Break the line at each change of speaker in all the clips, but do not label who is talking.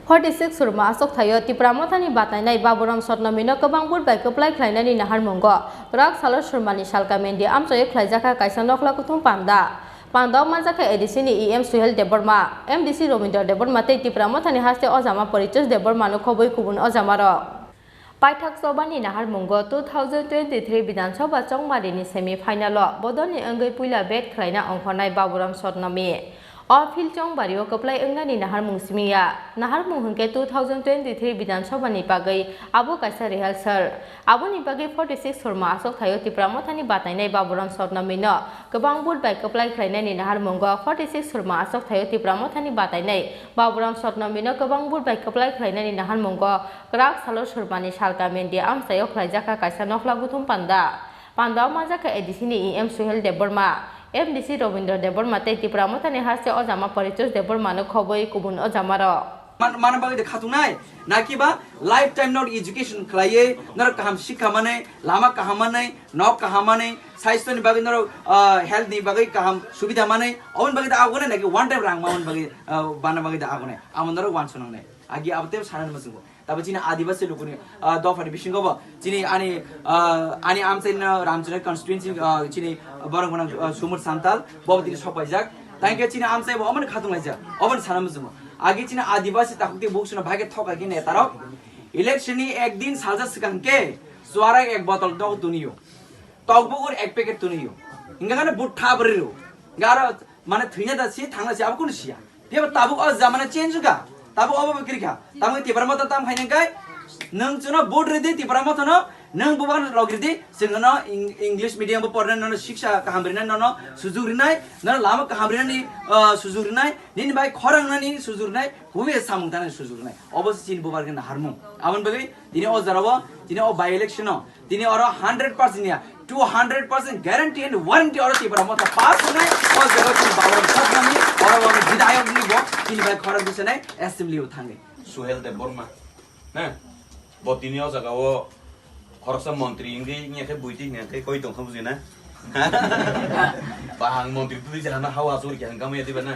46 surma asok thayo tipramothani batainai baburam sotnomino kobang bur bai koplai khlainani nahar mongo rak salor surmani salka mendi amchoye khlaijaka kaisa nokla kuthum panda panda manjaka edisini em suhel deborma mdc rominder deborma tei tipramothani haste ojama porichos deborma no khoboi kubun ojamaro Paithak Sobani Nahar Mungo 2023 Bidhan Sabha Chongmarini semi final bodoni anggai puila bet khlaina ongkhonai Baburam Sotnomi Ofil Chongbario koplai angnani Nahar Mungsimiya Nahar Munghke 2023 Bidhan Sabha ni bagai abo kaisa rehearsal abo ni bagai 46 surma asok thayo tipramothani batainai Baburam Sotnomi no gobang bud bai koplai khlainani Nahar Mungo 46 surma asok thayo tipramothani batainai Baburam Sotnomi no gobang bud bai koplai khlainani Nahar Mungo krak salor surmani salka mendi amsayo khlaijaka kaisa nokla guthum panda majaka edisini em suhel deborma MDC Rominder Deborma tei tipramothani haste ojama porichos deborma no khoboi kubun ojamaro
mana bagi khatunai nakiba lifetime not education khlaiye nar kaham shikha mane lama kaham mane nok kaham mane saisto ni bagi nar health ni bagi kaham subidha mane on bagi da agone naki one time rang maun bagi bana bagi da agone amon nar wan sunang ne agi abte sanan masungo तब चिनी आदिवासी लोगों ने दफारी बिशिंगो बा चिनी आनी आमसे न Ramchandra constituency चिनी बरंगोना सुमुर सांताल बबती सपाइजाक तांके चिनी आमसे अमन खातुं लाइजा अमन सानम जुमो आगे चिनी आदिवासी ताकुति बुक्सनो भागे थका कि नेतारो इलेक्शन नि एक दिन साजा सिकांके सुवारा एक बोतल दग दुनियो तगबुर एक पैकेट दुनियो इंगा गाने बुट्ठा बरिरो गारा माने थैना दासि थांना सि अब कुन सिया फेबा ताबु अ जमाना चेंज का ताबु अब बकिरिखा तामु तिब्रामत ताम खाइनकाय नों जुनो बोर्ड रेदि तिब्रामत न नों बुबान लगिरदि जोंनो इंग्लिश मीडियम बो पढना न शिक्षा काहामरिना न सुजुरिनाय न लामा काहामरिनानि सुजुरिनाय निन बाय खरांनानि सुजुरिनाय हुबे सामुंतानि सुजुरिनाय अबस चिन बुबारगन हारमु आमन बगै दिने अजाराव दिने अ बाय इलेक्शन दिने अर 100% या 200% guarantee and warranty और तिब्रामत पास होनाय अ जगत बावर सदनानि और वो विधायक नि बो किन बाय खरां दिसनाय असेंबली उ थांगे
सुहेल देबरमा ना बतिनि अ जगाव खरसा मन्त्री इंगे नेखे बुइति नेखे कोइ दं खबुजिना बाहां मन्त्री तुदि जाना हावा जुर के हंगाम यदिबा ना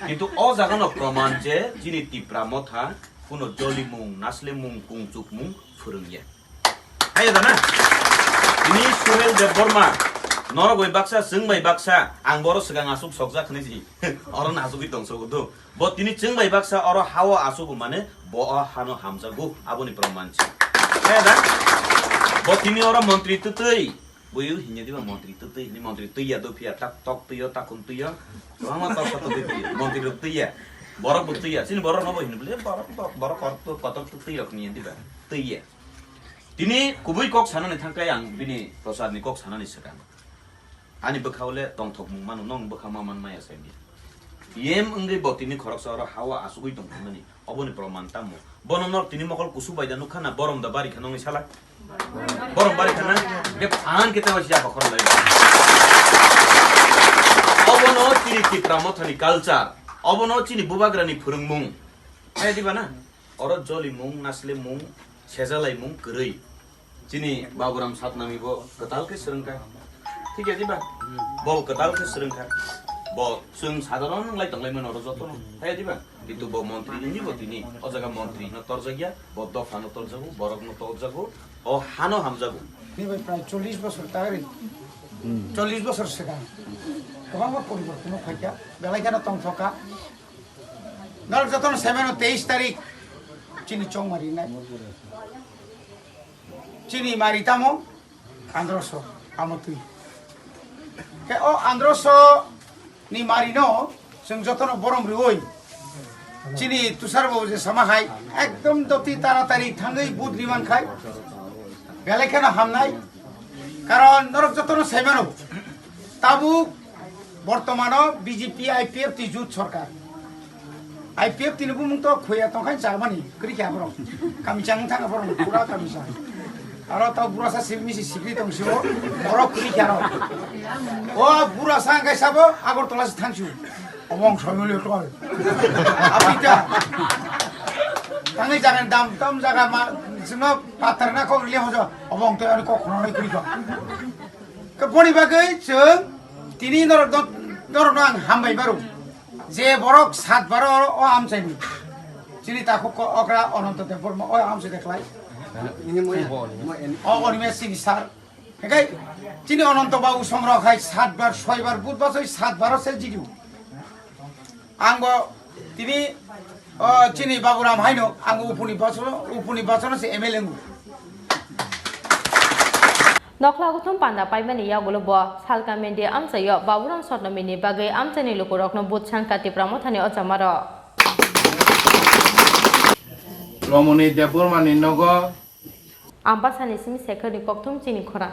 किन्तु अ जागान प्रमाण जे जिनि तिब्रामथा कुनो जलि मुं नासले मुं कुंचुक मुं फुरुंगिया हायो दाना ini Suhel Deborma nor goi baksa sung bai baksa ang boro segang asuk sokja khne ji oro nasuk dong so do bo tini chung bai baksa oro hawa asuk mane bo hano hamjagu aboni proman chi da bo tini oro mantri tutui boyu hinya diba mantri tutui ni mantri tuya do pia tak tok tuyo takun tuyo rama tok tok tuyo mantri tuya borok tuya sini borok no bo hin bele borok korto kotok tuyo khni diba tuya Dini kubui kok sana ni thangkai ang bini prosad ni kok sana ni sekan. Ani bekhaule tong thok mung manu nong bekhama man maya sebi. Yem engge bot ini khorok sara hawa asugui tong thangani. Oboni proman tamu. Bononor tini mokol kusu baida nukhana borom da bari khanong salak. Borom bari khana be phan kita wasi apa khor lai. Obono tini tipramothani culture. Obono tini bubagrani phurung mung. Ai di bana. Oro joli mung nasle mung सेजालाई मुं गरै जिनि बाबुराम सातनामी बो कताल के सरंका ठीक है दिबा बो कताल के सरंका बो जों साधारण लाई तंगलाई मन अरो जतो है दिबा किन्तु बो मन्त्री नि बो तिनि अजगा मन्त्री न तरजगिया बो दफा न तरजगु बरक न तरजगु ओ हानो हामजगु
नि भाई प्राय 40 বছর তাগরি 40 বছর সেকা কবাং পরিবর্তন খাইয়া বেলাইখানা তং থকা নল যতন 23 তারিখ চিনি চং মারি নাই চিনি মারি তামো আন্দ্রস আমতুই কে ও আন্দ্রস নি মারি নো जों যতন বরম রই চিনি তুষার বাবু যে সমাহাই একদম দতি তাড়াতাড়ি থাঙ্গই বুদ্ধিমান খাই বেলাইখানা হামনাই কারণ নরক যতন সেমেনো তাবু বর্তমান বিজেপি আইপিএফ তি jute Sarkar IPF tini bumung to khoya to kan jamani kri kya bro kami chang thang bro pura kami sa aro ta pura sa simi si sikri tong sibo bro kri kya ro o pura sang kai sabo agor tola si thang chu omong somole to apita tangi jangan dam tam jaga ma sino patar na ko le hojo omong to ani ko khono nai kri ka ke boni bagai jeung tini norok nang hambai baru যে বরক 7 12 ও আমচাইনি চিনি তাকো অকরা অনন্ত দেবর ও আমসে দেখলাই অনিমে চিনি sir হেকাই চিনি অনন্ত বাবু সংগ্রহ খাই 7 বার 6 বার বুধবার 7 বার আছে জিডিউ আঙ্গ তিনি চিনি বাবুরাম হাইনো আঙ্গ উপনি বছর আছে এমএলএ
নকলা গুথুম পান্ডা পাইমানি ইয়াগুলো ব সালকা মেন্ডি আমচাইয় বাবুরাম সর্নমিনি বাগে আমচাইনি লোকরকনো বুতসান কাতি প্রামথানি অচামার
রমণী দেববর্মানি নগ
আমবাসানি সিমি সেখনি ককথুম চিনি খরা